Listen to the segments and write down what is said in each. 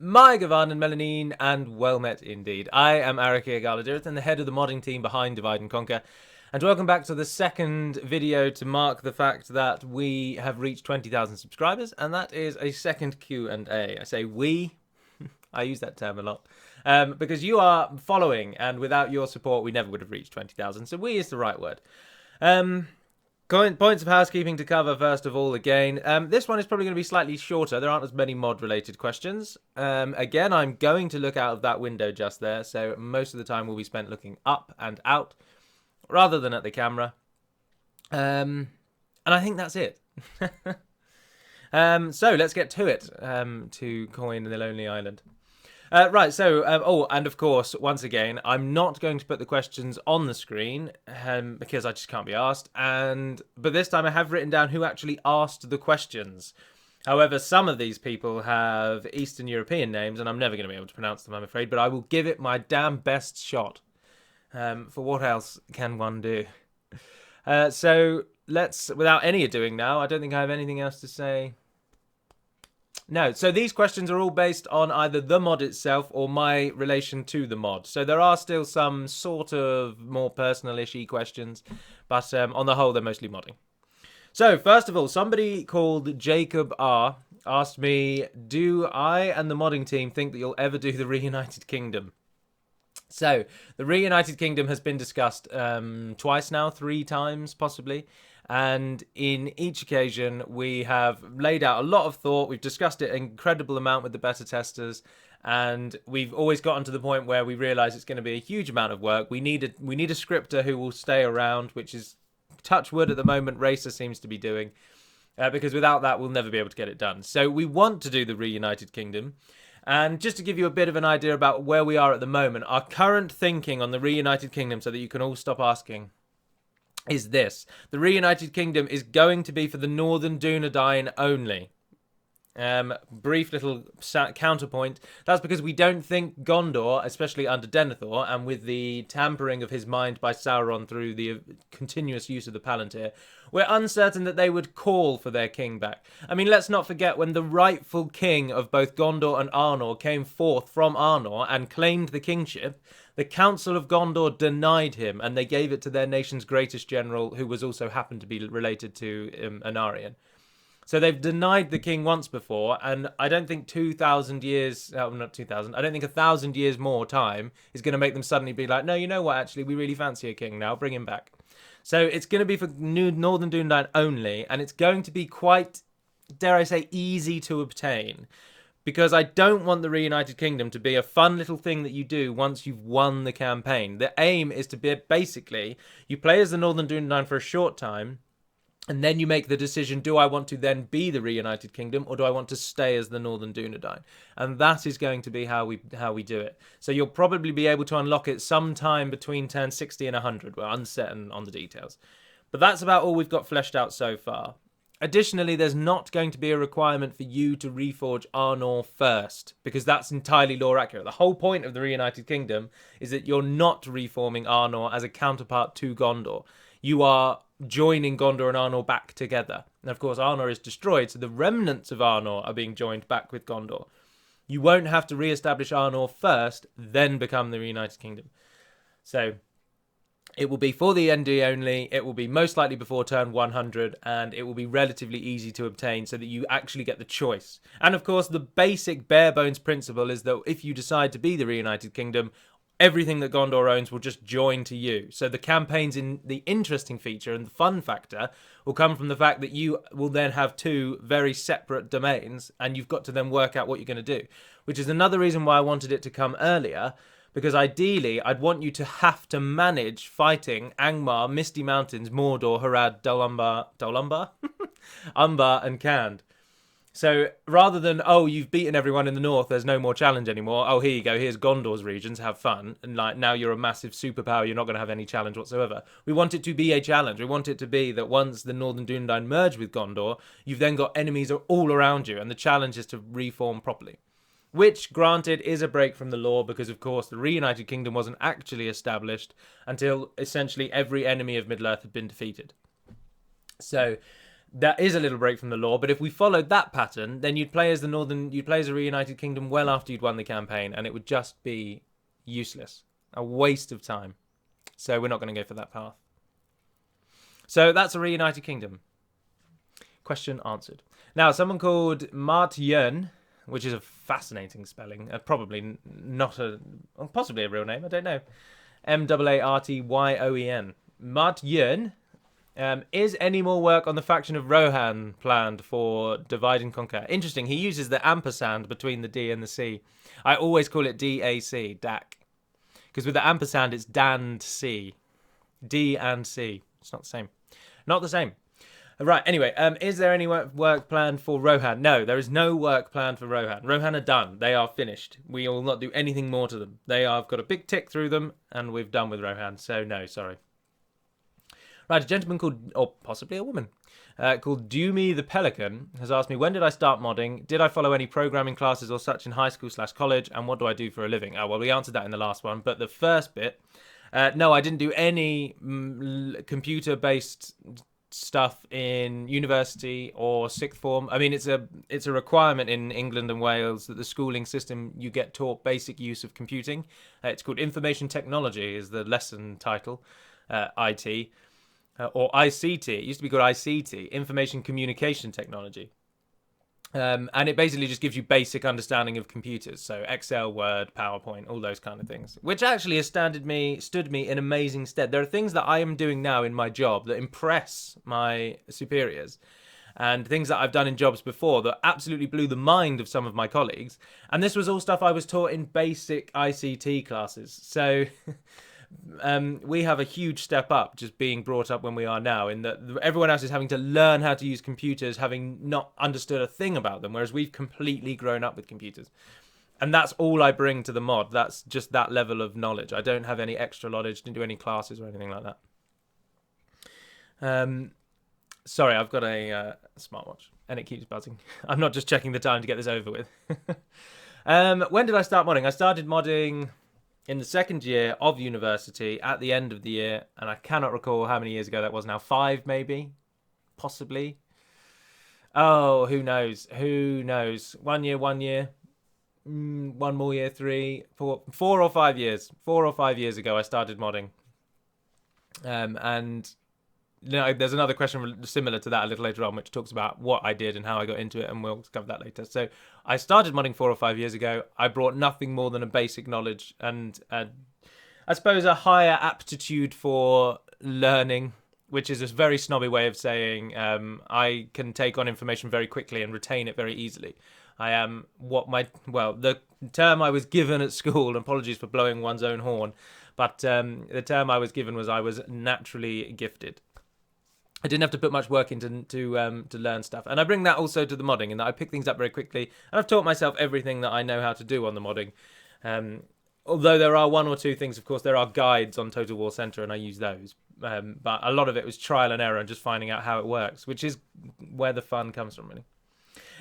My Gavan and Melanine, and well met indeed. I am Arakia Galadriel, and the head of the modding team behind Divide and Conquer. And welcome back to the second video to mark the fact that we have reached 20,000 subscribers, and that is a second Q&A. I say we, I use that term a lot, because you are following, and without your support we never would have reached 20,000, so we is the right word. Points of housekeeping to cover first of all again. This one is probably going to be slightly shorter. There aren't as many mod-related questions. Again, I'm going to look out of that window just there, so most of the time will be spent looking up and out rather than at the camera. And I think that's it. So let's get to it, to Coin the Lonely Island. Right, so, and of course, once again, I'm not going to put the questions on the screen, because I just can't be asked, but this time I have written down who actually asked the questions. However, some of these people have Eastern European names, and I'm never going to be able to pronounce them, I'm afraid, but I will give it my damn best shot. For what else can one do? So, without any ado now, I don't think I have anything else to say. No, so these questions are all based on either the mod itself or my relation to the mod. So there are still some sort of more personal-ishy questions, but on the whole, they're mostly modding. So, first of all, somebody called Jacob R asked me, do I and the modding team think that you'll ever do the Reunited Kingdom? So, the Reunited Kingdom has been discussed twice now, 3 times possibly. And in each occasion, we have laid out a lot of thought. We've discussed it an incredible amount with the beta testers. And we've always gotten to the point where we realise it's going to be a huge amount of work. We need a scripter who will stay around, which is, touch wood at the moment, Racer seems to be doing. Because without that, we'll never be able to get it done. So we want to do the Reunited Kingdom. And just to give you a bit of an idea about where we are at the moment, our current thinking on the Reunited Kingdom, so that you can all stop asking, is this. The Reunited Kingdom is going to be for the Northern Dunedain only. Brief little counterpoint. That's because we don't think Gondor, especially under Denethor, and with the tampering of his mind by Sauron through the continuous use of the Palantir, we're uncertain that they would call for their king back. I mean, let's not forget when the rightful king of both Gondor and Arnor came forth from Arnor and claimed the kingship, the Council of Gondor denied him, and they gave it to their nation's greatest general, who was also happened to be related to Anarion. So they've denied the king once before, and I don't think 2,000 years, not 2,000, I don't think 1,000 years more time is going to make them suddenly be like, no, you know what, actually, we really fancy a king now, bring him back. So it's going to be for Northern Dunedain only, and it's going to be quite, dare I say, easy to obtain. Because I don't want the Reunited Kingdom to be a fun little thing that you do once you've won the campaign. The aim is to be, basically, you play as the Northern Dunedain for a short time, and then you make the decision, do I want to then be the Reunited Kingdom, or do I want to stay as the Northern Dunedain? And that is going to be how we do it. So you'll probably be able to unlock it sometime between turn 60 and 100. We're uncertain on the details. But that's about all we've got fleshed out so far. Additionally, there's not going to be a requirement for you to reforge Arnor first, because that's entirely lore accurate. The whole point of the Reunited Kingdom is that you're not reforming Arnor as a counterpart to Gondor. You are joining Gondor and Arnor back together. And of course, Arnor is destroyed, so the remnants of Arnor are being joined back with Gondor. You won't have to re-establish Arnor first, then become the Reunited Kingdom. So it will be for the ND only, it will be most likely before turn 100, and it will be relatively easy to obtain so that you actually get the choice. And of course, the basic bare bones principle is that if you decide to be the Reunited Kingdom, everything that Gondor owns will just join to you. So the campaign's in the interesting feature and the fun factor will come from the fact that you will then have 2 very separate domains, and you've got to then work out what you're going to do. Which is another reason why I wanted it to come earlier, because ideally, I'd want you to have to manage fighting Angmar, Misty Mountains, Mordor, Arad, Umbar, and Khand. So rather than, oh, you've beaten everyone in the north, there's no more challenge anymore. Oh, here you go, here's Gondor's regions, have fun. And like now you're a massive superpower, you're not going to have any challenge whatsoever. We want it to be a challenge. We want it to be that once the Northern Dunedain merge with Gondor, you've then got enemies all around you, and the challenge is to reform properly. Which, granted, is a break from the lore because, of course, the Reunited Kingdom wasn't actually established until essentially every enemy of Middle-earth had been defeated. So That is a little break from the law, but if we followed that pattern, then you'd play as a Reunited Kingdom well after you'd won the campaign, and it would just be useless. A waste of time. So we're not going to go for that path. So that's a Reunited Kingdom. Question answered. Now, someone called Mart Yön, which is a fascinating spelling, probably not possibly a real name, I don't know. Martyoen. Mart Yön. Is any more work on the faction of Rohan planned for Divide and Conquer? Interesting, he uses the ampersand between the D and the C. I always call it DAC, DAC. Because with the ampersand, it's Dan C. D and C. It's not the same. Not the same. Right, anyway, is there any work planned for Rohan? No, there is no work planned for Rohan. Rohan are done. They are finished. We will not do anything more to them. They have got a big tick through them, and we've done with Rohan. So, no, sorry. Right, a gentleman called, or possibly a woman, called Doomy the Pelican has asked me, when did I start modding? Did I follow any programming classes or such in high school/college? And what do I do for a living? Oh, well, we answered that in the last one. But the first bit, no, I didn't do any computer-based stuff in university or sixth form. I mean, it's a requirement in England and Wales that the schooling system, you get taught basic use of computing. It's called Information Technology is the lesson title, IT. Or ICT. It used to be called ICT, Information Communication Technology. And it basically just gives you basic understanding of computers. So Excel, Word, PowerPoint, all those kind of things. Which actually has stood me in amazing stead. There are things that I am doing now in my job that impress my superiors. And things that I've done in jobs before that absolutely blew the mind of some of my colleagues. And this was all stuff I was taught in basic ICT classes. So we have a huge step up just being brought up when we are now, in that everyone else is having to learn how to use computers, having not understood a thing about them, whereas we've completely grown up with computers. And that's all I bring to the mod. That's just that level of knowledge. I don't have any extra knowledge, didn't do any classes or anything like that. Sorry, I've got a smartwatch and it keeps buzzing. I'm not just checking the time to get this over with. When did I start modding? I started modding in the second year of university at the end of the year, and I cannot recall how many years ago that was now. 5 maybe, possibly. Oh, who knows? 1 year, 1 year, one more year, 3, 4 or 5 years. 4 or 5 years ago I started modding. And there's another question similar to that a little later on, which talks about what I did and how I got into it, and we'll cover that later. So I started modding 4 or 5 years ago. I brought nothing more than a basic knowledge and I suppose a higher aptitude for learning, which is a very snobby way of saying I can take on information very quickly and retain it very easily. I am the term I was given at school, apologies for blowing one's own horn, but the term I was given was I was naturally gifted. I didn't have to put much work into to learn stuff. And I bring that also to the modding, in that I pick things up very quickly. And I've taught myself everything that I know how to do on the modding. Although there are 1 or 2 things, of course, there are guides on Total War Center, and I use those. But a lot of it was trial and error and just finding out how it works, which is where the fun comes from, really.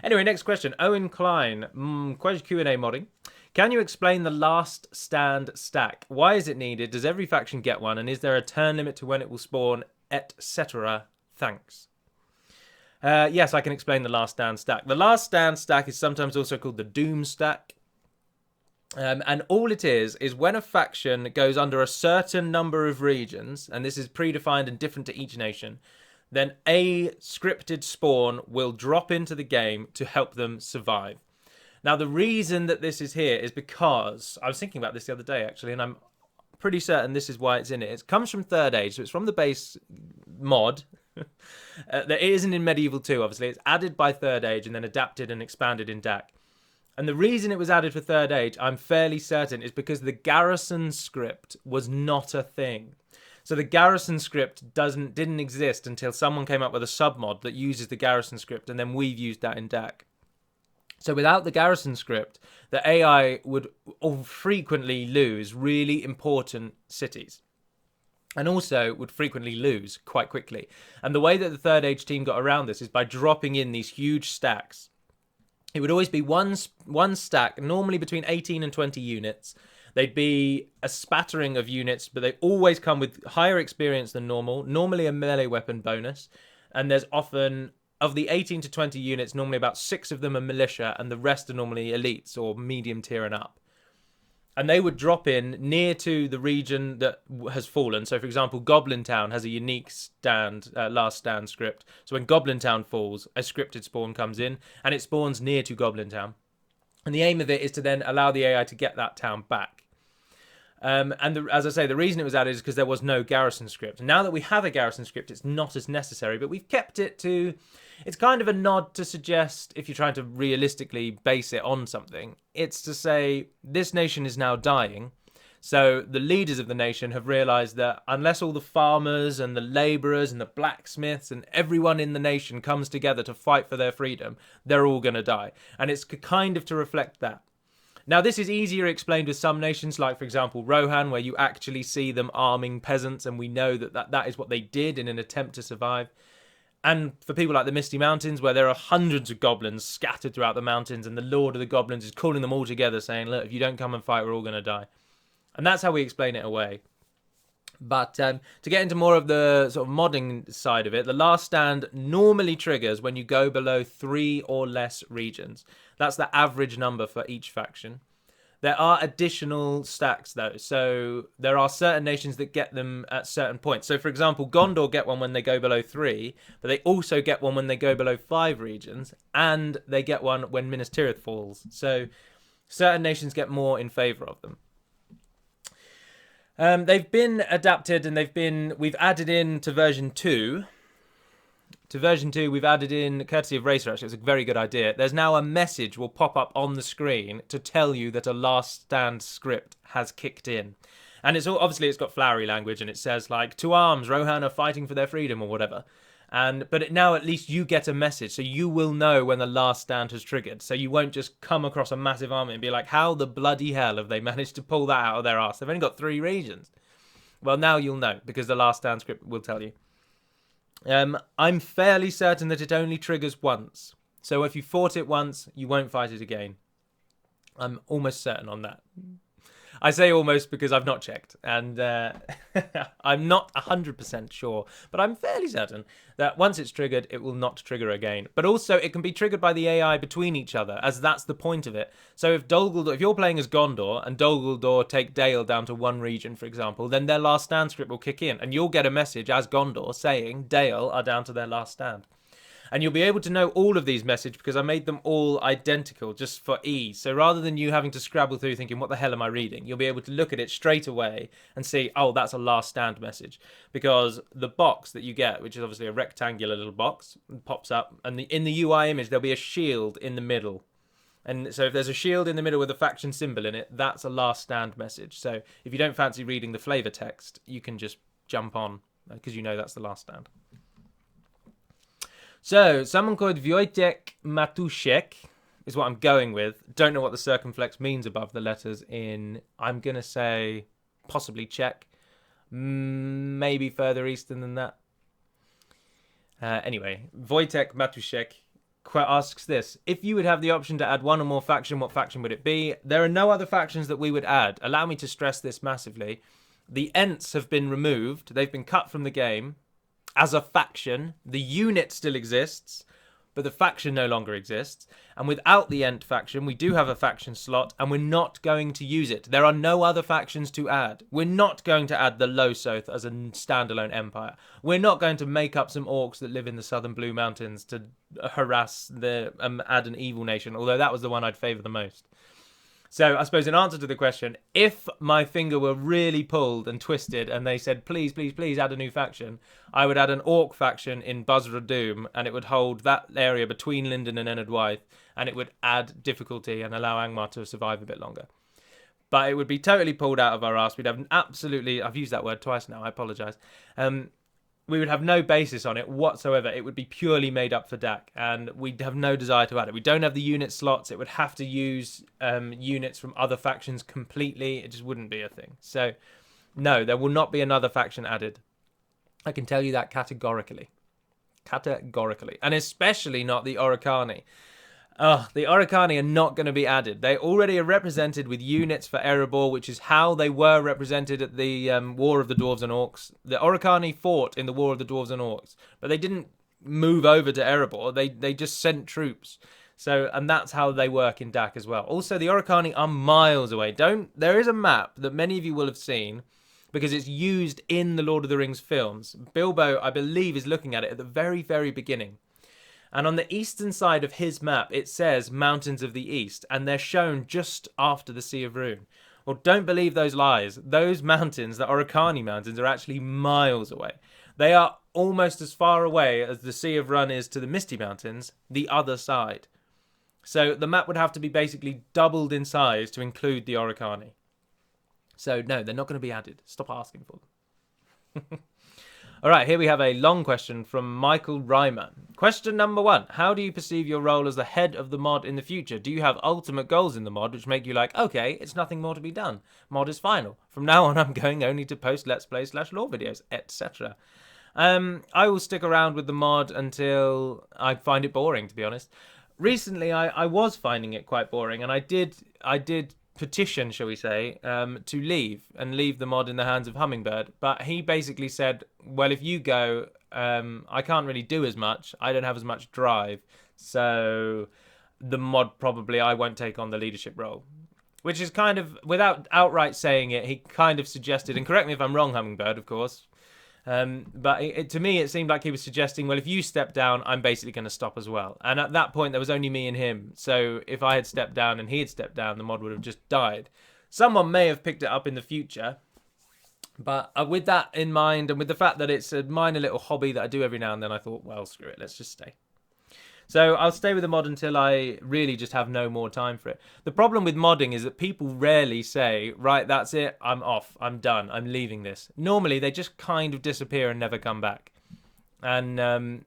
Anyway, next question. Owen Klein, Q&A modding. Can you explain the last stand stack? Why is it needed? Does every faction get one? And is there a turn limit to when it will spawn, etc.? Thanks. Yes, I can explain the last stand stack. The last stand stack is sometimes also called the Doom stack. And all it is when a faction goes under a certain number of regions, and this is predefined and different to each nation, then a scripted spawn will drop into the game to help them survive. Now, the reason that this is here is because I was thinking about this the other day, actually, and I'm pretty certain this is why it's in it. It comes from Third Age, so it's from the base mod. It isn't in Medieval 2, obviously. It's added by Third Age and then adapted and expanded in DAC. And the reason it was added for Third Age, I'm fairly certain, is because the garrison script was not a thing. So the garrison script didn't exist until someone came up with a submod that uses the garrison script, and then we've used that in DAC. So without the garrison script, the AI would frequently lose really important cities. And also would frequently lose quite quickly. And the way that the Third Age team got around this is by dropping in these huge stacks. It would always be one stack, normally between 18 and 20 units. They'd be a spattering of units, but they always come with higher experience than normal, normally a melee weapon bonus. And there's often of the 18 to 20 units, normally about 6 of them are militia, and the rest are normally elites or medium tier and up. And they would drop in near to the region that has fallen. So, for example, Goblin Town has a unique last stand script. So when Goblin Town falls, a scripted spawn comes in, and it spawns near to Goblin Town. And the aim of it is to then allow the AI to get that town back. As I say, the reason it was added is because there was no garrison script. Now that we have a garrison script, it's not as necessary, but we've kept it to... It's kind of a nod to suggest, if you're trying to realistically base it on something, it's to say, this nation is now dying. So the leaders of the nation have realised that unless all the farmers and the labourers and the blacksmiths and everyone in the nation comes together to fight for their freedom, they're all going to die. And it's kind of to reflect that. Now, this is easier explained with some nations, like, for example, Rohan, where you actually see them arming peasants, and we know that is what they did in an attempt to survive. And for people like the Misty Mountains, where there are hundreds of goblins scattered throughout the mountains, and the Lord of the Goblins is calling them all together, saying, look, if you don't come and fight, we're all going to die. And that's how we explain it away. But to get into more of the sort of modding side of it, the last stand normally triggers when you go below 3 or less regions. That's the average number for each faction. There are additional stacks, though. So there are certain nations that get them at certain points. So, for example, Gondor get one when they go below 3, but they also get one when they go below 5 regions, and they get one when Minas Tirith falls. So certain nations get more in favour of them. They've been adapted, and we've added in to version 2. To version 2, we've added in, courtesy of Racer, actually, it's a very good idea. There's now a message will pop up on the screen to tell you that a last stand script has kicked in. And obviously it's got flowery language, and it says, like, to arms, Rohan are fighting for their freedom, or whatever. But now at least you get a message, so you will know when the last stand has triggered. So you won't just come across a massive army and be like, how the bloody hell have they managed to pull that out of their arse? They've only got 3 regions. Well, now you'll know, because the last stand script will tell you. I'm fairly certain that it only triggers once. So if you fought it once, you won't fight it again. I'm almost certain on that. I say almost because I've not checked, and I'm not 100% sure, but I'm fairly certain that once it's triggered, it will not trigger again. But also, it can be triggered by the AI between each other, as that's the point of it. So if you're playing as Gondor, and Dol Guldur take Dale down to 1 region, for example, then their last stand script will kick in, and you'll get a message as Gondor saying Dale are down to their last stand. And you'll be able to know all of these messages because I made them all identical just for ease. So rather than you having to scrabble through thinking, what the hell am I reading? You'll be able to look at it straight away and see, oh, that's a last stand message. Because the box that you get, which is obviously a rectangular little box, pops up. And in the UI image, there'll be a shield in the middle. And so if there's a shield in the middle with a faction symbol in it, that's a last stand message. So if you don't fancy reading the flavor text, you can just jump on because you know that's the last stand. So, someone called Wojtek Matuszek is what I'm going with. Don't know what the circumflex means above the letters in, I'm going to say, possibly Czech. Maybe further eastern than that. Anyway, Wojtek Matuszek asks this. If you would have the option to add 1 or more faction, what faction would it be? There are no other factions that we would add. Allow me to stress this massively. The Ents have been removed. They've been cut from the game. As a faction, the unit still exists, but the faction no longer exists. And without the Ent faction, we do have a faction slot, and we're not going to use it. There are no other factions to add. We're not going to add the Losoth as a standalone empire. We're not going to make up some orcs that live in the southern Blue Mountains to harass add an evil nation, although that was the one I'd favour the most. So I suppose in answer to the question, if my finger were really pulled and twisted and they said, please, please, please add a new faction, I would add an orc faction in Buzra Doom, and it would hold that area between Linden and Ennard Wythe, and it would add difficulty and allow Angmar to survive a bit longer. But it would be totally pulled out of our ass. We'd have absolutely, I've used that word twice now, I apologise. We would have no basis on it whatsoever. It would be purely made up for DAC, and we'd have no desire to add it. We don't have the unit slots. It would have to use units from other factions completely. It just wouldn't be a thing. So, no, there will not be another faction added. I can tell you that categorically. Categorically. And especially not the Oricani. The Oricani are not going to be added. They already are represented with units for Erebor, which is how they were represented at the War of the Dwarves and Orcs. The Oricani fought in the War of the Dwarves and Orcs, but they didn't move over to Erebor. They just sent troops. So, and that's how they work in DAC as well. Also, the Oricani are miles away. There is a map that many of you will have seen because it's used in the Lord of the Rings films. Bilbo, I believe, is looking at it at the very, very beginning. And on the eastern side of his map, it says Mountains of the East, and they're shown just after the Sea of Rune. Well, don't believe those lies. Those mountains, the Oricani Mountains, are actually miles away. They are almost as far away as the Sea of Run is to the Misty Mountains, the other side. So the map would have to be basically doubled in size to include the Oricani. So no, they're not going to be added. Stop asking for them. All right, here we have a long question from Michael Ryman. Question number 1. How do you perceive your role as the head of the mod in the future? Do you have ultimate goals in the mod which make you like, okay, it's nothing more to be done. Mod is final. From now on, I'm going only to post Let's Play / lore videos, etc. I will stick around with the mod until I find it boring, to be honest. Recently, I was finding it quite boring, and I did petition, shall we say, to leave the mod in the hands of Hummingbird. But he basically said, well, if you go, I can't really do as much. I don't have as much drive. So the mod probably, I won't take on the leadership role. Which is kind of, without outright saying it, he kind of suggested, and correct me if I'm wrong, Hummingbird, of course. But to me, it seemed like he was suggesting, well, if you step down, I'm basically going to stop as well. And at that point, there was only me and him. So if I had stepped down and he had stepped down, the mod would have just died. Someone may have picked it up in the future. But with that in mind, and with the fact that it's a minor little hobby that I do every now and then, I thought, well, screw it, let's just stay. So I'll stay with the mod until I really just have no more time for it. The problem with modding is that people rarely say, right, that's it, I'm off, I'm done, I'm leaving this. Normally, they just kind of disappear and never come back. And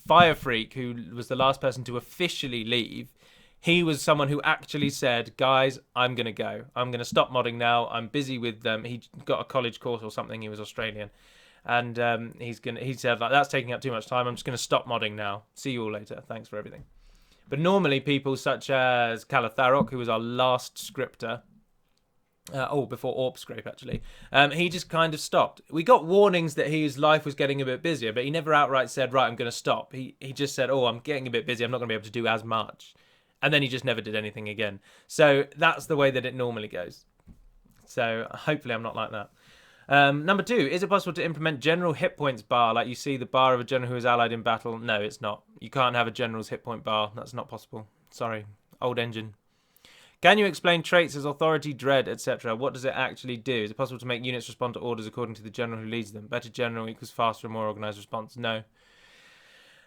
Fire Freak, who was the last person to officially leave, he was someone who actually said, guys, I'm going to go. I'm going to stop modding now. I'm busy with them. He got a college course or something. He was Australian. And he said, like, that's taking up too much time. I'm just going to stop modding now. See you all later. Thanks for everything. But normally people such as Calatharok, who was our last scripter, before Orp Scrape, actually, he just kind of stopped. We got warnings that his life was getting a bit busier, but he never outright said, right, I'm going to stop. He just said, I'm getting a bit busy. I'm not going to be able to do as much. And then he just never did anything again. So that's the way that it normally goes. So hopefully I'm not like that. Number 2, is it possible to implement general hit points bar like you see the bar of a general who is allied in battle? No, it's not. You can't have a general's hit point bar. That's not possible. Sorry. Old engine. Can you explain traits as authority, dread, etc.? What does it actually do? Is it possible to make units respond to orders according to the general who leads them? Better general equals faster and more organised response? No.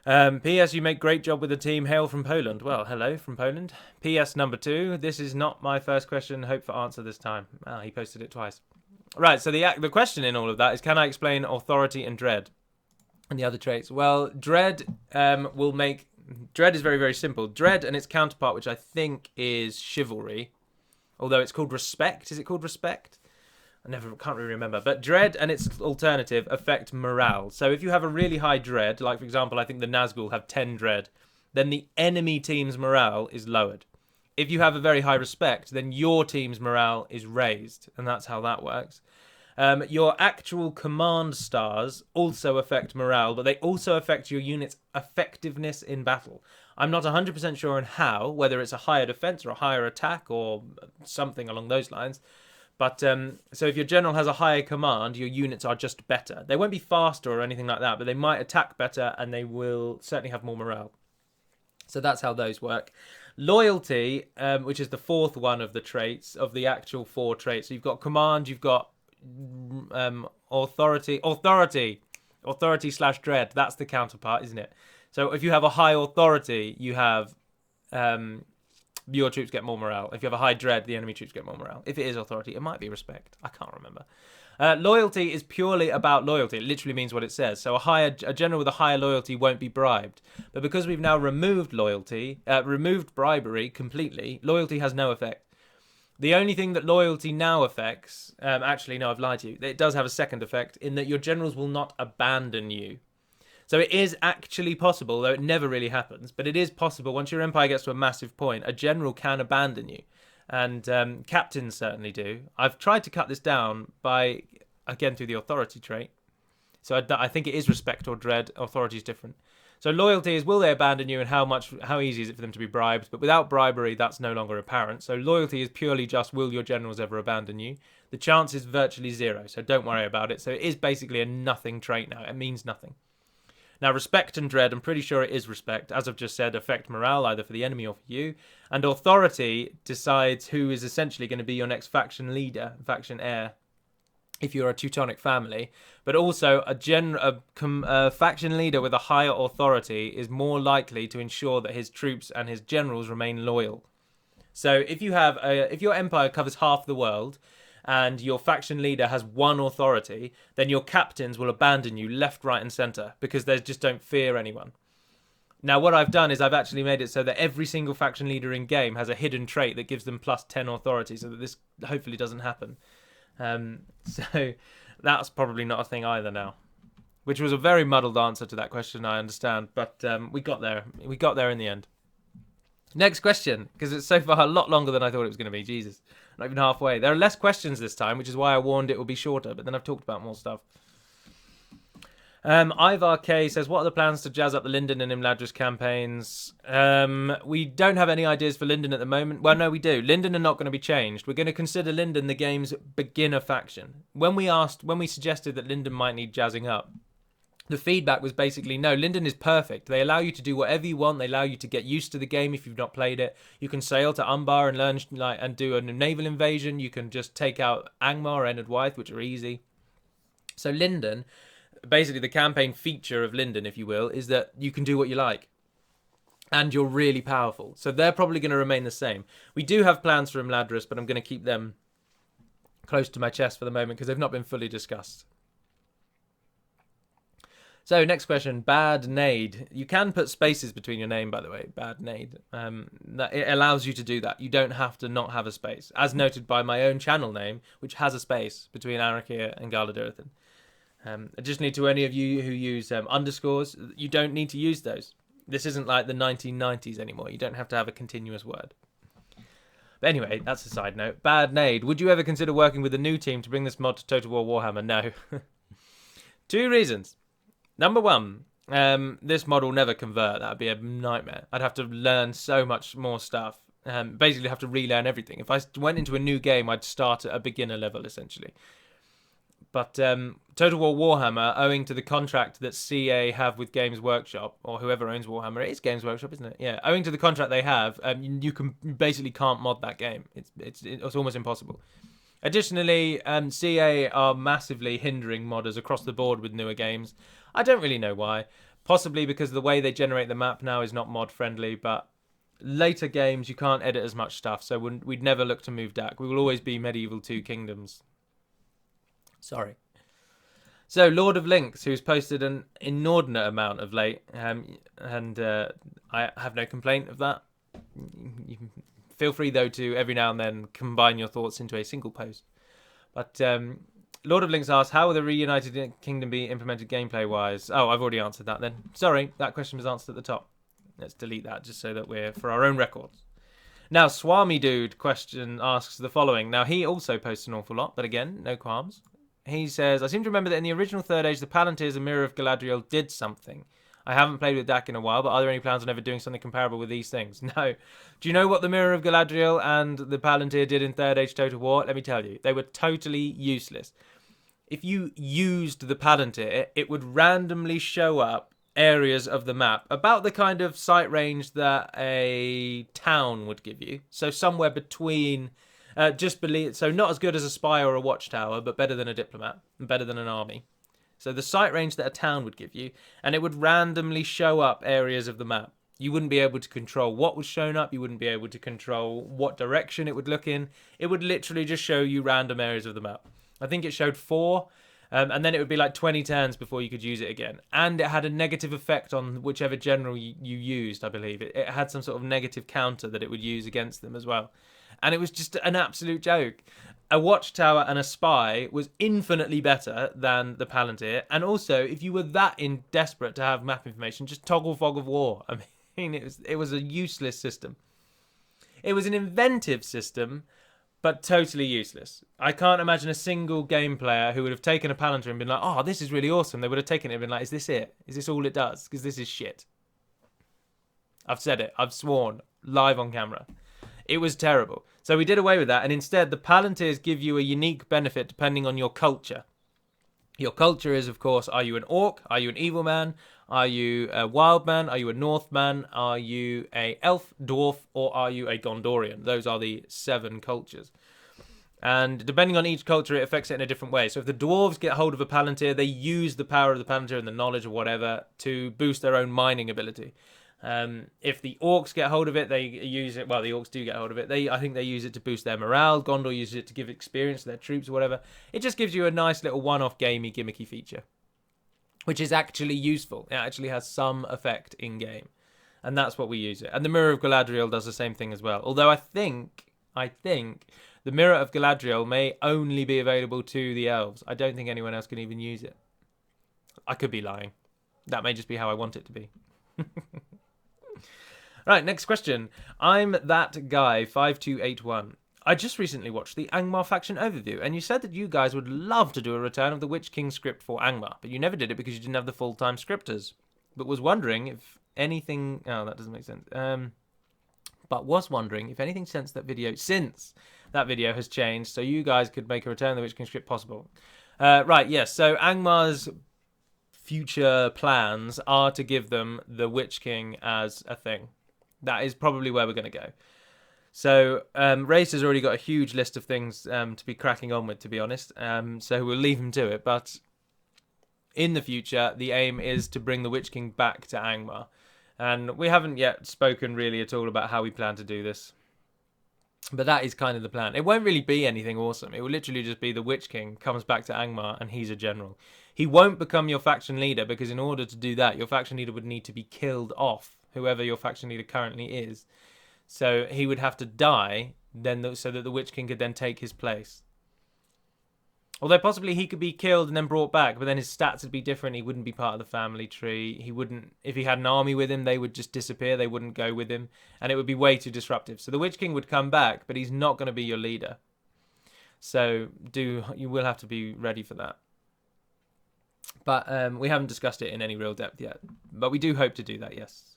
P.S. You make great job with the team. Hail from Poland. Well, hello from Poland. P.S. number 2. This is not my first question. Hope for answer this time. He posted it twice. Right, so the question in all of that is, can I explain authority and dread and the other traits? Well, dread dread is very, very simple. Dread and its counterpart, which I think is chivalry, although it's called respect. Is it called respect? Can't really remember. But dread and its alternative affect morale. So if you have a really high dread, like for example, I think the Nazgul have 10 dread, then the enemy team's morale is lowered. If you have a very high respect, then your team's morale is raised, and that's how that works. Your actual command stars also affect morale, but they also affect your unit's effectiveness in battle. I'm not 100% sure on how, whether it's a higher defense or a higher attack or something along those lines. But so if your general has a higher command, your units are just better. They won't be faster or anything like that, but they might attack better, and they will certainly have more morale. So that's how those work. Loyalty, which is the 4th one of the traits, of the actual 4 traits. So you've got command, you've got authority / dread. That's the counterpart, isn't it? So if you have a high authority, you have your troops get more morale. If you have a high dread, the enemy troops get more morale. If it is authority, it might be respect. I can't remember. Loyalty is purely about loyalty. It literally means what it says. So a general with a higher loyalty won't be bribed. But because we've now removed removed bribery completely, loyalty has no effect. The only thing that loyalty now affects, actually, no, I've lied to you. It does have a second effect in that your generals will not abandon you. So it is actually possible, though it never really happens, but it is possible once your empire gets to a massive point, a general can abandon you. And captains certainly do. I've tried to cut this down through the authority trait. So I think it is respect or dread. Authority is different. So loyalty is, will they abandon you, and how easy is it for them to be bribed? But without bribery, that's no longer apparent. So loyalty is purely just, will your generals ever abandon you? The chance is virtually zero, so don't worry about it. So it is basically a nothing trait now. It means nothing. Now, respect and dread, I'm pretty sure it is respect. As I've just said, affect morale, either for the enemy or for you. And authority decides who is essentially going to be your next faction leader, faction heir, if you're a Teutonic family. But also, a faction leader with a higher authority is more likely to ensure that his troops and his generals remain loyal. So if your empire covers half the world, and your faction leader has one authority, then your captains will abandon you left, right, and centre because they just don't fear anyone. Now, what I've done is I've actually made it so that every single faction leader in game has a hidden trait that gives them plus 10 authority, so that this hopefully doesn't happen. So that's probably not a thing either now, which was a very muddled answer to that question, I understand, but we got there. We got there in the end. Next question, because it's so far a lot longer than I thought it was going to be. Jesus, not even halfway. There are less questions this time, which is why I warned it would be shorter, but then I've talked about more stuff. Ivar K says, what are the plans to jazz up the Linden and Imladris campaigns? We don't have any ideas for Linden at the moment. Well, no, we do. Linden are not going to be changed. We're going to consider Linden the game's beginner faction. When we suggested that Linden might need jazzing up, the feedback was basically, no, Linden is perfect. They allow you to do whatever you want. They allow you to get used to the game if you've not played it. You can sail to Umbar and learn and do a naval invasion. You can just take out Angmar or Enid Wythe, which are easy. So Linden, basically the campaign feature of Linden, if you will, is that you can do what you like. And you're really powerful. So they're probably going to remain the same. We do have plans for Imladris, but I'm going to keep them close to my chest for the moment because they've not been fully discussed. So, next question, Bad Nade. You can put spaces between your name, by the way, Bad Nade. It allows you to do that. You don't have to not have a space, as noted by my own channel name, which has a space between Arakia and Galadriel. Additionally, to any of you who use underscores, you don't need to use those. This isn't like the 1990s anymore. You don't have to have a continuous word. But anyway, that's a side note. Bad Nade. Would you ever consider working with a new team to bring this mod to Total War Warhammer? No. 2 reasons. Number 1, this mod will never convert. That would be a nightmare. I'd have to learn so much more stuff. Basically have to relearn everything. If I went into a new game, I'd start at a beginner level, essentially. But Total War Warhammer, owing to the contract that CA have with Games Workshop, or whoever owns Warhammer, it is Games Workshop, isn't it? Yeah, owing to the contract they have, you basically can't mod that game. It's almost impossible. Additionally, CA are massively hindering modders across the board with newer games. I don't really know why. Possibly because the way they generate the map now is not mod friendly, but later games you can't edit as much stuff, so we'd never look to move DAC. We will always be Medieval 2 Kingdoms. Sorry. So, Lord of Links, who's posted an inordinate amount of late, and I have no complaint of that. You can feel free, though, to every now and then combine your thoughts into a single post. But Lord of Links asks, how will the Reunited Kingdom be implemented gameplay-wise? Oh, I've already answered that then. Sorry, that question was answered at the top. Let's delete that just so that we're for our own records. Now, Swami Dude asks the following. Now, he also posts an awful lot, but again, no qualms. He says, I seem to remember that in the original Third Age, the Palantirs and Mirror of Galadriel did something. I haven't played with DAC in a while, but are there any plans on ever doing something comparable with these things? No. Do you know what the Mirror of Galadriel and the Palantir did in Third Age Total War? Let me tell you. They were totally useless. If you used the Palantir, it would randomly show up areas of the map about the kind of sight range that a town would give you. So somewhere between, so not as good as a spy or a watchtower, but better than a diplomat and better than an army. So the sight range that a town would give you, and it would randomly show up areas of the map. You wouldn't be able to control what was shown up. You wouldn't be able to control what direction it would look in. It would literally just show you random areas of the map. I think it showed 4, and then it would be like 20 turns before you could use it again. And it had a negative effect on whichever general you used, I believe. It had some sort of negative counter that it would use against them as well. And it was just an absolute joke. A watchtower and a spy was infinitely better than the Palantir. And also, if you were that desperate to have map information, just toggle Fog of War. I mean, it was a useless system. It was an inventive system, but totally useless. I can't imagine a single game player who would have taken a Palantir and been like, oh, this is really awesome. They would have taken it and been like, is this it? Is this all it does? Because this is shit. I've said it. I've sworn live on camera. It was terrible. So we did away with that, and instead the Palantirs give you a unique benefit depending on your culture. Your culture is, of course, are you an orc? Are you an evil man? Are you a wild man? Are you a Northman? Are you a elf, dwarf, or are you a Gondorian? Those are the 7 cultures. And depending on each culture, it affects it in a different way. So if the dwarves get hold of a Palantir, they use the power of the Palantir and the knowledge or whatever to boost their own mining ability. If the orcs get hold of it, they use it. Well, the orcs do get hold of it. I think they use it to boost their morale. Gondor uses it to give experience to their troops or whatever. It just gives you a nice little one-off gamey gimmicky feature, which is actually useful. It actually has some effect in game, and that's what we use it. And the Mirror of Galadriel does the same thing as well. Although I think the Mirror of Galadriel may only be available to the elves. I don't think anyone else can even use it. I could be lying. That may just be how I want it to be. Right, next question. I'm that guy 5281. I just recently watched the Angmar faction overview, and you said that you guys would love to do a return of the Witch King script for Angmar, but you never did it because you didn't have the full-time scripters. But was wondering if anything... Oh, that doesn't make sense. But was wondering if anything since that video has changed, so you guys could make a return of the Witch King script possible. Right, yes. So Angmar's future plans are to give them the Witch King as a thing. That is probably where we're going to go. So Race has already got a huge list of things to be cracking on with, to be honest. So we'll leave him to it. But in the future, the aim is to bring the Witch King back to Angmar. And we haven't yet spoken really at all about how we plan to do this. But that is kind of the plan. It won't really be anything awesome. It will literally just be the Witch King comes back to Angmar and he's a general. He won't become your faction leader because in order to do that, your faction leader would need to be killed off, whoever your faction leader currently is. So he would have to die so that the Witch King could then take his place. Although possibly he could be killed and then brought back, but then his stats would be different. He wouldn't be part of the family tree. He wouldn't. If he had an army with him, they would just disappear. They wouldn't go with him, and it would be way too disruptive. So the Witch King would come back, but he's not going to be your leader. So you will have to be ready for that. But we haven't discussed it in any real depth yet. But we do hope to do that, yes.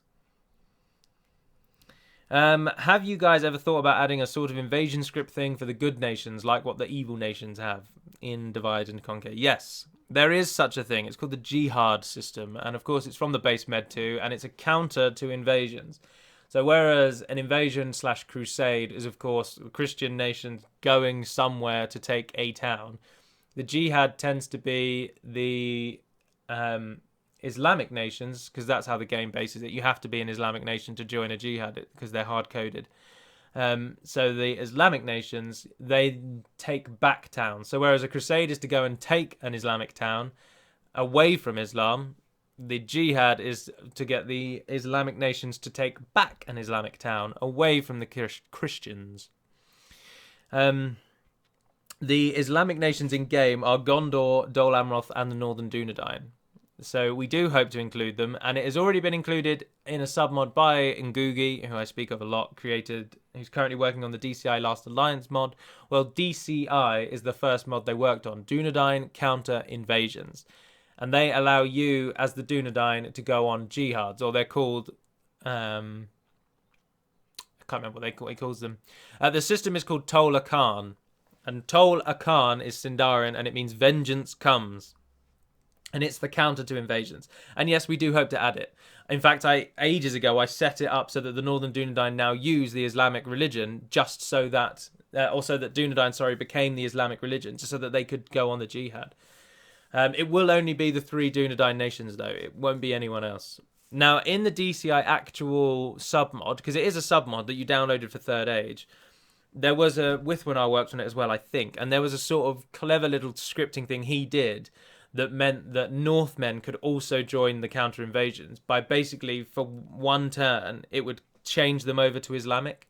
Have you guys ever thought about adding a sort of invasion script thing for the good nations, like what the evil nations have in Divide and Conquer? Yes, there is such a thing. It's called the Jihad system, and of course it's from the base Med 2, and it's a counter to invasions. So whereas an invasion/crusade is, of course, Christian nations going somewhere to take a town, the Jihad tends to be the Islamic nations, because that's how the game bases it. You have to be an Islamic nation to join a jihad because they're hard-coded. So the Islamic nations, they take back towns. So whereas a crusade is to go and take an Islamic town away from Islam, the jihad is to get the Islamic nations to take back an Islamic town away from the Christians. The Islamic nations in game are Gondor, Dol Amroth, and the Northern Dunedain. So we do hope to include them, and it has already been included in a submod by Ngugi, who I speak of a lot, who's currently working on the DCI Last Alliance mod. Well, DCI is the first mod they worked on, Dunedain Counter Invasions. And they allow you, as the Dunedain, to go on jihads, or they're called... I can't remember what he calls them. The system is called Tol Akan, and Tol Akan is Sindarian, and it means vengeance comes. And it's the counter to invasions. And yes, we do hope to add it. In fact, ages ago, I set it up so that the Northern Dunedain now use the Islamic religion just so that... also that Dunedain, became the Islamic religion, just so that they could go on the jihad. It will only be the 3 Dunedain nations, though. It won't be anyone else. Now, in the DCI actual submod, because it is a submod that you downloaded for Third Age, there was a... Withwinar worked on it as well, I think. And there was a sort of clever little scripting thing he did that meant that Northmen could also join the counter-invasions by basically, for one turn, it would change them over to Islamic.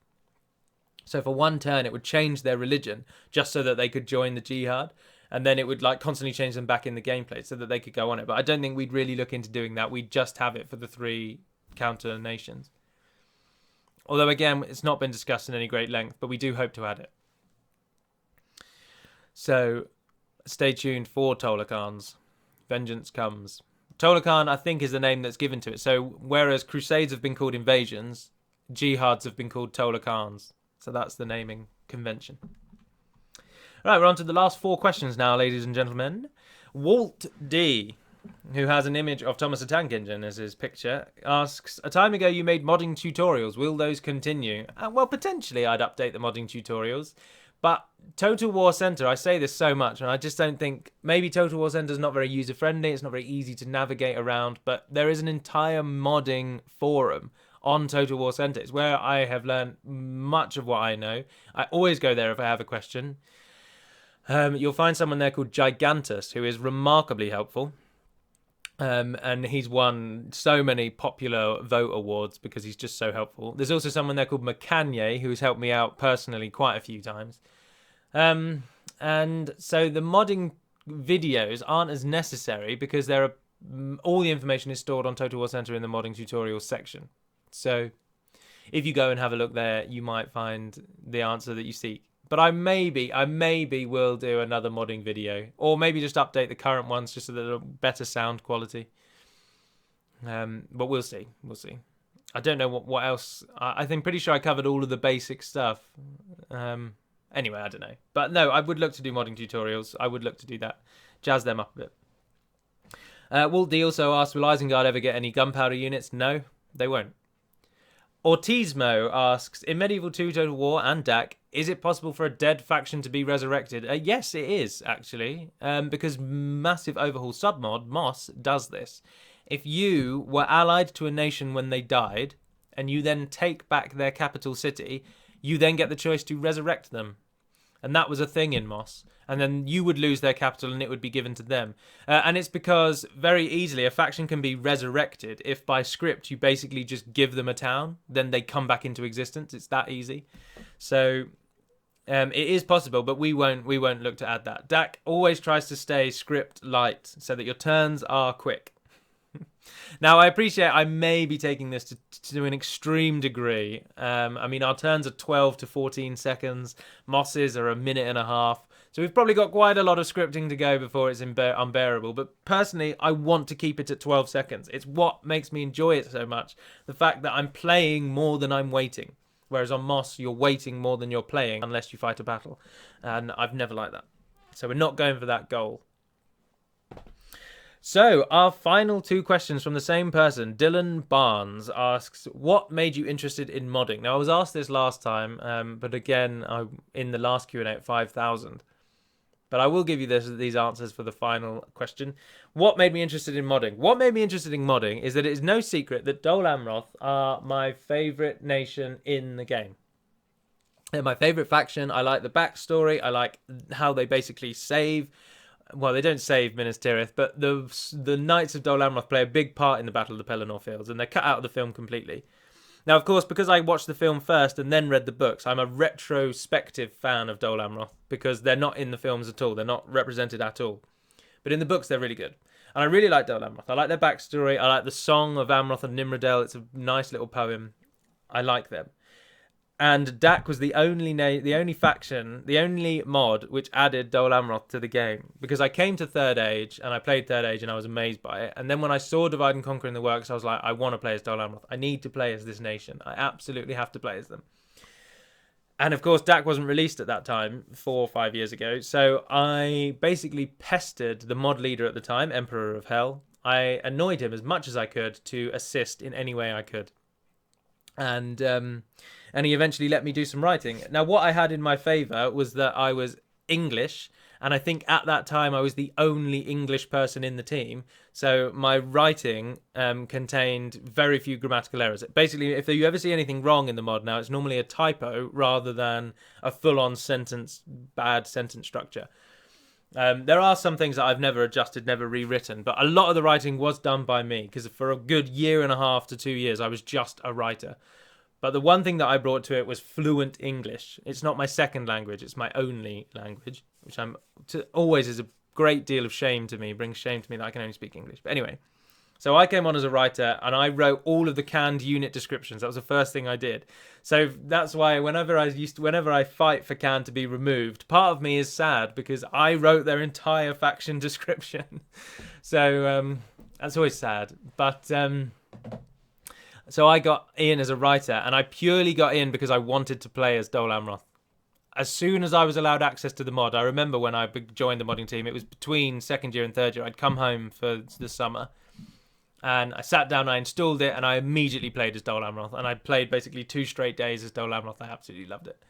So for one turn, it would change their religion just so that they could join the jihad. And then it would constantly change them back in the gameplay so that they could go on it. But I don't think we'd really look into doing that. We'd just have it for the 3 counter nations. Although, again, it's not been discussed in any great length, but we do hope to add it. So stay tuned for Tolokans. Vengeance comes. Tolokan, I think, is the name that's given to it. So whereas Crusades have been called invasions, jihads have been called Tolokans. So that's the naming convention. Right, we're on to the last 4 questions now, ladies and gentlemen. Walt D, who has an image of Thomas the Tank Engine as his picture, asks, a time ago you made modding tutorials. Will those continue? Well, potentially I'd update the modding tutorials. But Total War Center, I say this so much, and I just don't think... Maybe Total War Center is not very user-friendly, it's not very easy to navigate around, but there is an entire modding forum on Total War Center. It's where I have learned much of what I know. I always go there if I have a question. You'll find someone there called Gigantus, who is remarkably helpful. And he's won so many popular vote awards because he's just so helpful. There's also someone there called Makanye, who's helped me out personally quite a few times. And so the modding videos aren't as necessary because all the information is stored on Total War Center in the modding tutorials section. So if you go and have a look there, you might find the answer that you seek. But I maybe will do another modding video, or maybe just update the current ones just so that they're better sound quality. But we'll see. I don't know what else. I think pretty sure I covered all of the basic stuff. Anyway, I don't know. But no, I would look to do modding tutorials. I would look to do that, jazz them up a bit. Walt D also asked, will Isengard ever get any gunpowder units? No, they won't. Ortismo asks, in Medieval 2 Total War and DAC, is it possible for a dead faction to be resurrected? Yes, it is, actually, because Massive Overhaul Submod, Moss, does this. If you were allied to a nation when they died, and you then take back their capital city, you then get the choice to resurrect them. And that was a thing in Moss. And then you would lose their capital and it would be given to them. And it's because very easily a faction can be resurrected if by script you basically just give them a town, then they come back into existence. It's that easy. So it is possible, but we won't look to add that. DAC always tries to stay script light so that your turns are quick. Now, I appreciate I may be taking this to an extreme degree. I mean, our turns are 12 to 14 seconds. Moss's are a minute and a half. So we've probably got quite a lot of scripting to go before it's unbearable. But personally, I want to keep it at 12 seconds. It's what makes me enjoy it so much. The fact that I'm playing more than I'm waiting. Whereas on Moss, you're waiting more than you're playing unless you fight a battle. And I've never liked that. So we're not going for that goal. So, our final 2 questions from the same person, Dylan Barnes, asks, what made you interested in modding? Now, I was asked this last time, but again, in the last Q&A at 5,000. But I will give you these answers for the final question. What made me interested in modding? What made me interested in modding is that it is no secret that Dol Amroth are my favourite nation in the game. They're my favourite faction. I like the backstory. I like how they basically save... Well, they don't save Minas Tirith, but the Knights of Dol Amroth play a big part in the Battle of the Pelennor Fields, and they're cut out of the film completely. Now, of course, because I watched the film first and then read the books, I'm a retrospective fan of Dol Amroth, because they're not in the films at all. They're not represented at all. But in the books, they're really good. And I really like Dol Amroth. I like their backstory. I like the Song of Amroth and Nimrodel. It's a nice little poem. I like them. And DAC was the only faction, the only mod which added Dol Amroth to the game. Because I came to Third Age, and I played Third Age, and I was amazed by it. And then when I saw Divide and Conquer in the works, I was like, I want to play as Dol Amroth. I need to play as this nation. I absolutely have to play as them. And of course, DAC wasn't released at that time, 4 or 5 years ago. So I basically pestered the mod leader at the time, Emperor of Hell. I annoyed him as much as I could to assist in any way I could. And he eventually let me do some writing. Now, what I had in my favour was that I was English, and I think at that time I was the only English person in the team. So my writing contained very few grammatical errors. Basically, if you ever see anything wrong in the mod now, it's normally a typo rather than a full-on bad sentence structure. There are some things that I've never adjusted, never rewritten, but a lot of the writing was done by me, because for a good 1.5 to 2 years, I was just a writer. But the one thing that I brought to it was fluent English. It's not my second language, it's my only language, which always is a great deal of shame to me, brings shame to me that I can only speak English. But anyway, So I came on as a writer and I wrote all of the canned unit descriptions. That was the first thing I did. So that's why whenever I fight for Can to be removed, part of me is sad because I wrote their entire faction description. So that's always sad. But so I got in as a writer, and I purely got in because I wanted to play as Dol Amroth. As soon as I was allowed access to the mod, I remember when I joined the modding team, it was between second year and third year. I'd come home for the summer, and I sat down, I installed it, and I immediately played as Dol Amroth. And I played basically 2 straight days as Dol Amroth. I absolutely loved it.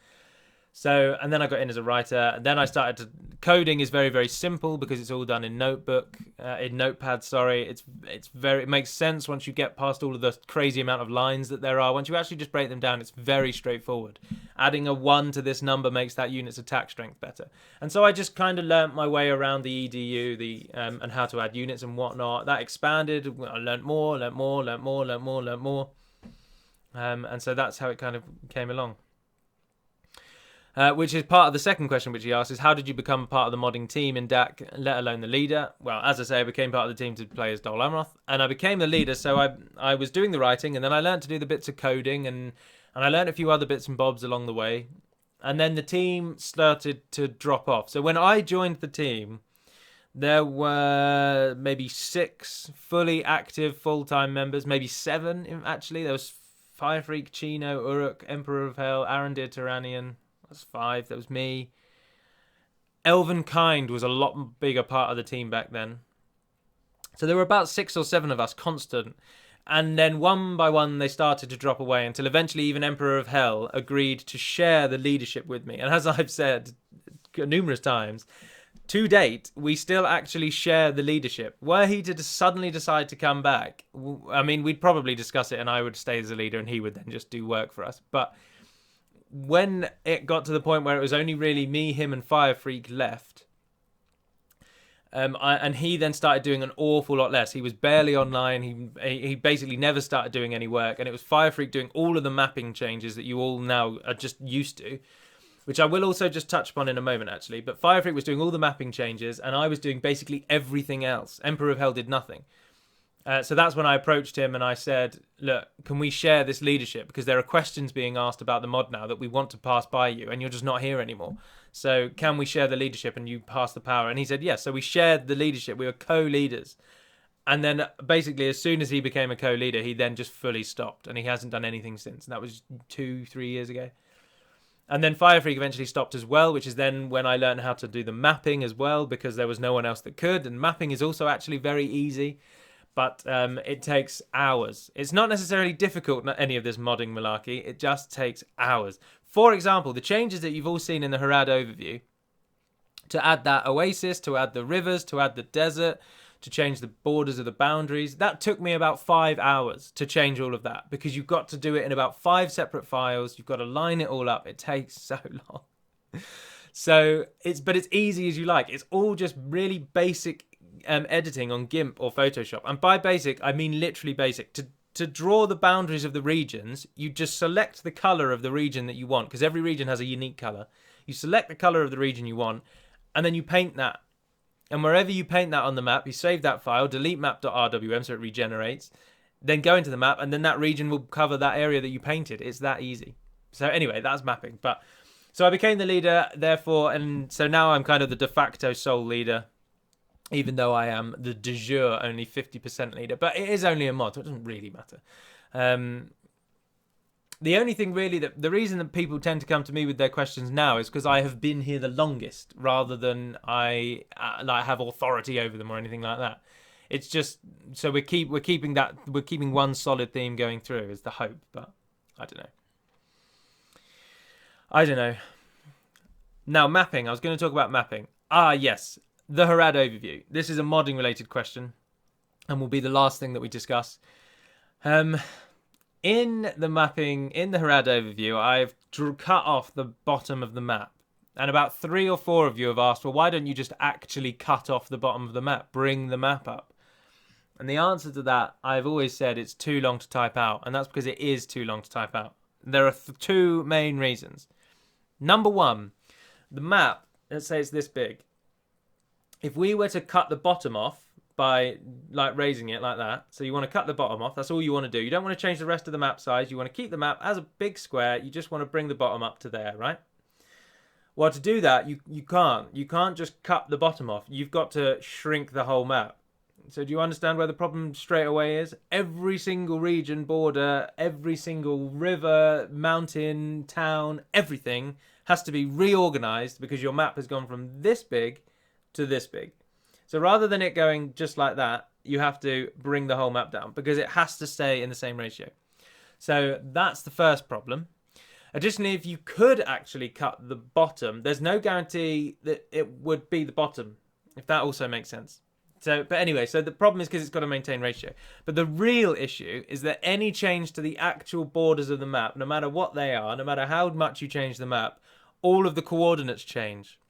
So, and then I got in as a writer, and then I started to... Coding is very, very simple because it's all done in Notepad, sorry. It makes sense once you get past all of the crazy amount of lines that there are. Once you actually just break them down, it's very straightforward. Adding a 1 to this number makes that unit's attack strength better. And so I just kind of learnt my way around the EDU, and how to add units and whatnot. That expanded. I learnt more. And so that's how it kind of came along. Which is part of the second question which he asked, is how did you become part of the modding team in DAC, let alone the leader? Well, as I say, I became part of the team to play as Dol Amroth, and I became the leader, so I was doing the writing, and then I learned to do the bits of coding, and I learned a few other bits and bobs along the way, and then the team started to drop off. So when I joined the team, there were maybe 6 fully active full-time members, maybe 7, actually. There was Firefreak, Chino, Uruk, Emperor of Hell, Arandir Tyrannian. That's 5. That was me. Elvenkind was a lot bigger part of the team back then. So there were about 6 or 7 of us constant. And then one by one they started to drop away until eventually even Emperor of Hell agreed to share the leadership with me. And as I've said numerous times, to date, we still actually share the leadership. Were he to suddenly decide to come back, I mean, we'd probably discuss it and I would stay as a leader and he would then just do work for us. But when it got to the point where it was only really me, him, and Firefreak left, and he then started doing an awful lot less. He was barely online. He basically never started doing any work, and it was Firefreak doing all of the mapping changes that you all now are just used to, which I will also just touch upon in a moment, actually. But Firefreak was doing all the mapping changes, and I was doing basically everything else. Emperor of Hell did nothing. So that's when I approached him and I said, look, can we share this leadership? Because there are questions being asked about the mod now that we want to pass by you and you're just not here anymore. So can we share the leadership and you pass the power? And he said, yes. So we shared the leadership. We were co-leaders. And then basically as soon as he became a co-leader, he then just fully stopped and he hasn't done anything since. And that was 2-3 years ago. And then Firefreak eventually stopped as well, which is then when I learned how to do the mapping as well, because there was no one else that could. And mapping is also actually very easy. But it takes hours. It's not necessarily difficult, any of this modding malarkey. It just takes hours. For example, the changes that you've all seen in the Arad overview, to add that oasis, to add the rivers, to add the desert, to change the borders of the boundaries, that took me about 5 hours to change all of that, because you've got to do it in about 5 separate files. You've got to line it all up. It takes so long. So it's easy as you like. It's all just really basic editing on GIMP or Photoshop, and by basic I mean literally basic. To draw the boundaries of the regions, you just select the color of the region that you want, because every region has a unique color. You select the color of the region you want, and then you paint that, and wherever you paint that on the map, you save that file, delete map.rwm so it regenerates, then go into the map, and then that region will cover that area that you painted. It's that easy. So anyway, that's mapping. But so I became the leader, therefore, and so now I'm kind of the de facto sole leader, even though I am the de jure only 50% leader. But it is only a mod, so it doesn't really matter. The only thing really, the reason that people tend to come to me with their questions now is because I have been here the longest, rather than I have authority over them or anything like that. It's just so we're keeping one solid theme going through is the hope. But I don't know. Now mapping. I was going to talk about mapping. Yes. The Arad overview. This is a modding related question and will be the last thing that we discuss. In the mapping, in the Arad overview, I've cut off the bottom of the map. And about 3 or 4 of you have asked, well, why don't you just actually cut off the bottom of the map? Bring the map up. And the answer to that, I've always said it's too long to type out. And that's because it is too long to type out. There are 2 main reasons. Number 1, the map, let's say it's this big. If we were to cut the bottom off, by like raising it like that. So you want to cut the bottom off. That's all you want to do. You don't want to change the rest of the map size. You want to keep the map as a big square. You just want to bring the bottom up to there, right? Well, to do that, you can't. You can't just cut the bottom off. You've got to shrink the whole map. So do you understand where the problem straight away is? Every single region, border, every single river, mountain, town, everything has to be reorganized because your map has gone from this big to this big. So rather than it going just like that, you have to bring the whole map down because it has to stay in the same ratio. So that's the first problem. Additionally, if you could actually cut the bottom, there's no guarantee that it would be the bottom, if that also makes sense. So, but anyway, so the problem is because it's got to maintain ratio. But the real issue is that any change to the actual borders of the map, no matter what they are, no matter how much you change the map, all of the coordinates change.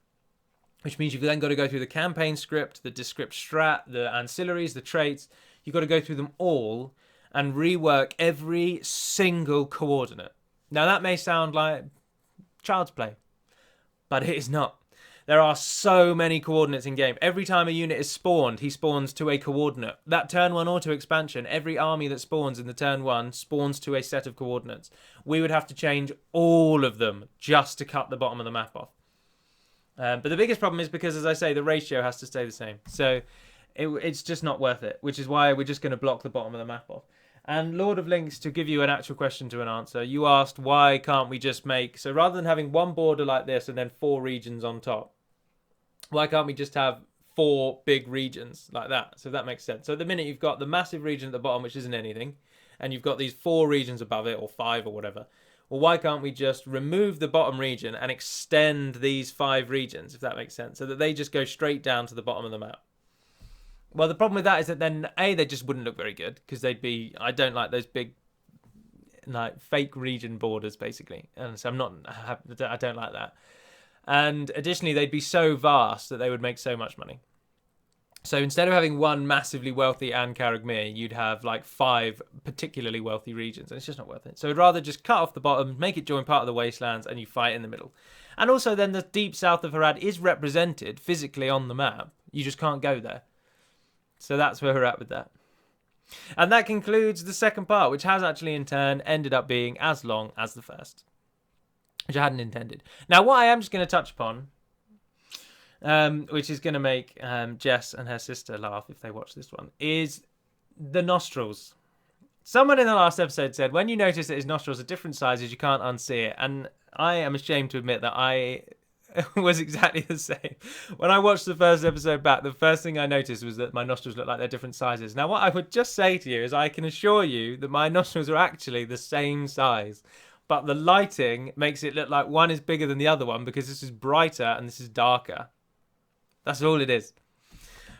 Which means you've then got to go through the campaign script, the descript strat, the ancillaries, the traits. You've got to go through them all and rework every single coordinate. Now, that may sound like child's play, but it is not. There are so many coordinates in game. Every time a unit is spawned, he spawns to a coordinate. That turn 1 auto expansion, every army that spawns in the turn 1 spawns to a set of coordinates. We would have to change all of them just to cut the bottom of the map off. But the biggest problem is because, as I say, the ratio has to stay the same. So it's just not worth it, which is why we're just going to block the bottom of the map off. And Lord of Links, to give you an actual question to an answer, you asked why can't we just make... So rather than having one border like this and then 4 regions on top, why can't we just have 4 big regions like that? So that makes sense. So at the minute you've got the massive region at the bottom, which isn't anything, and you've got these 4 regions above it, or 5 or whatever. Well, why can't we just remove the bottom region and extend these 5 regions, if that makes sense, so that they just go straight down to the bottom of the map? Well, the problem with that is that then, A, they just wouldn't look very good, because they'd be... I don't like those big, like, fake region borders, basically. And so I don't like that. And additionally, they'd be so vast that they would make so much money. So instead of having one massively wealthy An-Karagmir, you'd have like 5 particularly wealthy regions, and it's just not worth it. So I'd rather just cut off the bottom, make it join part of the Wastelands, and you fight in the middle. And also then the deep south of Arad is represented physically on the map. You just can't go there. So that's where we're at with that. And that concludes the second part, which has actually in turn ended up being as long as the first, which I hadn't intended. Now, what I am just going to touch upon, which is going to make Jess and her sister laugh if they watch this one, is the nostrils. Someone in the last episode said, when you notice that his nostrils are different sizes, you can't unsee it. And I am ashamed to admit that I was exactly the same. When I watched the first episode back, the first thing I noticed was that my nostrils look like they're different sizes. Now, what I would just say to you is I can assure you that my nostrils are actually the same size. But the lighting makes it look like one is bigger than the other one because this is brighter and this is darker. That's all it is.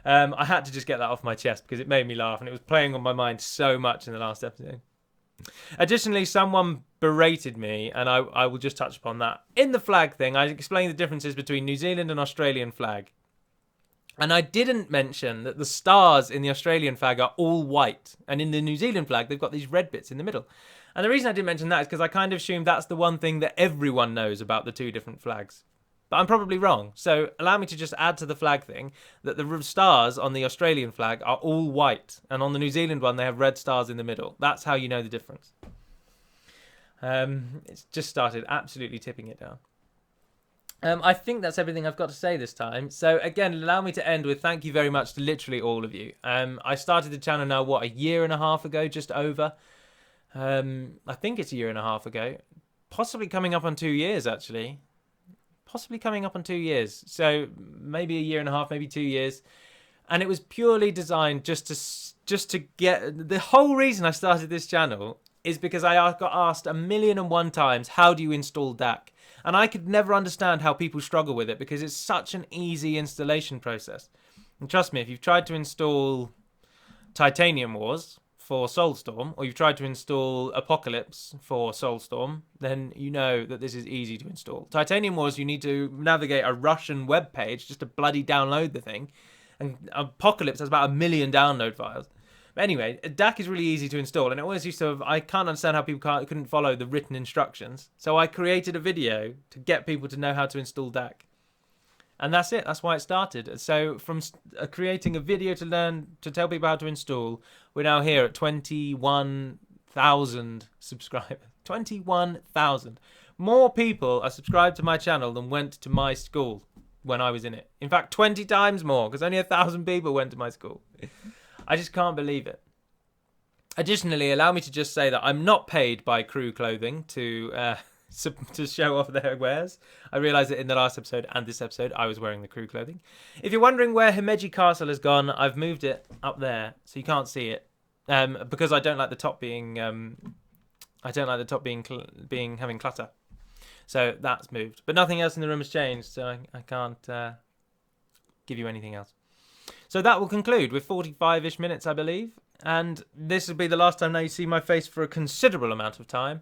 I had to just get that off my chest because it made me laugh and it was playing on my mind so much in the last episode. Additionally, someone berated me, and I will just touch upon that. In the flag thing, I explained the differences between New Zealand and Australian flag. And I didn't mention that the stars in the Australian flag are all white. And in the New Zealand flag, they've got these red bits in the middle. And the reason I didn't mention that is because I kind of assumed that's the one thing that everyone knows about the 2 different flags. But I'm probably wrong. So allow me to just add to the flag thing that the stars on the Australian flag are all white. And on the New Zealand one, they have red stars in the middle. That's how you know the difference. It's just started absolutely tipping it down. I think that's everything I've got to say this time. So again, allow me to end with thank you very much to literally all of you. I started the channel now, a year and a half ago, just over. I think it's a year and a half ago. Possibly coming up on 2 years, actually. Possibly coming up on 2 years. So maybe a year and a half, maybe 2 years. And it was purely designed just to get... The whole reason I started this channel is because I got asked 1,000,001 times, how do you install DAC? And I could never understand how people struggle with it because it's such an easy installation process. And trust me, if you've tried to install Titanium Wars for Soulstorm, or you've tried to install Apocalypse for Soulstorm, then you know that this is easy to install. Titanium Wars, you need to navigate a Russian web page just to bloody download the thing. And Apocalypse has about 1 million download files. But anyway, DAC is really easy to install, and it always used to... I can't understand how people couldn't follow the written instructions. So I created a video to get people to know how to install DAC. And that's it. That's why it started. So from creating a video to learn to tell people how to install, we're now here at 21,000 subscribers. 21,000. More people are subscribed to my channel than went to my school when I was in it. In fact, 20 times more, because only 1,000 people went to my school. I just can't believe it. Additionally, allow me to just say that I'm not paid by Crew Clothing to show off their wares. I realised that in the last episode and this episode, I was wearing the Crew Clothing. If you're wondering where Himeji Castle has gone, I've moved it up there, so you can't see it, because I don't like the top being having clutter. So that's moved, but nothing else in the room has changed. So I can't give you anything else. So that will conclude with 45-ish minutes, I believe. And this will be the last time now you see my face for a considerable amount of time,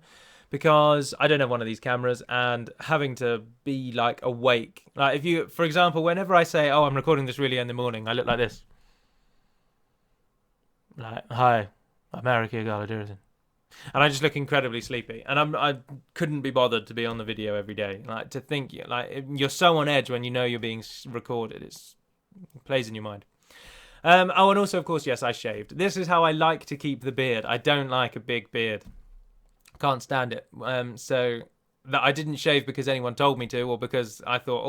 because I don't have one of these cameras, and having to be like awake. Like if you, for example, whenever I say, "Oh, I'm recording this really in the morning," I look like this. Like, "Hi, I'm Arad Galadriel," and I just look incredibly sleepy. And I couldn't be bothered to be on the video every day. Like to think, like you're so on edge when you know you're being recorded. It plays in your mind. Oh, and also, of course, yes, I shaved. This is how I like to keep the beard. I don't like a big beard. Can't stand it. So that I didn't shave because anyone told me to, or because I thought,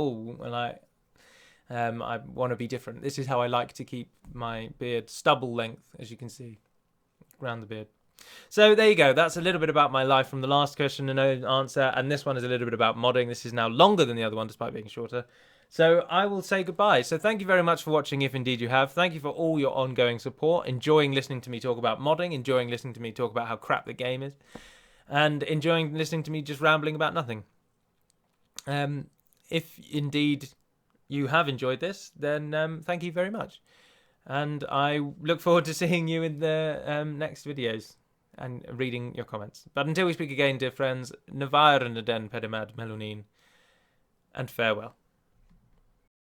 I want to be different. This is how I like to keep my beard, stubble length, as you can see, around the beard. So there you go. That's a little bit about my life from the last question and answer, and this one is a little bit about modding. This is now longer than the other one, despite being shorter. So I will say goodbye. So thank you very much for watching, if indeed you have. Thank you for all your ongoing support, enjoying listening to me talk about modding, enjoying listening to me talk about how crap the game is, and enjoying listening to me just rambling about nothing. If indeed you have enjoyed this, then thank you very much. And I look forward to seeing you in the next videos and reading your comments. But until we speak again, dear friends, Navair and den Pedimad Melunin, and farewell.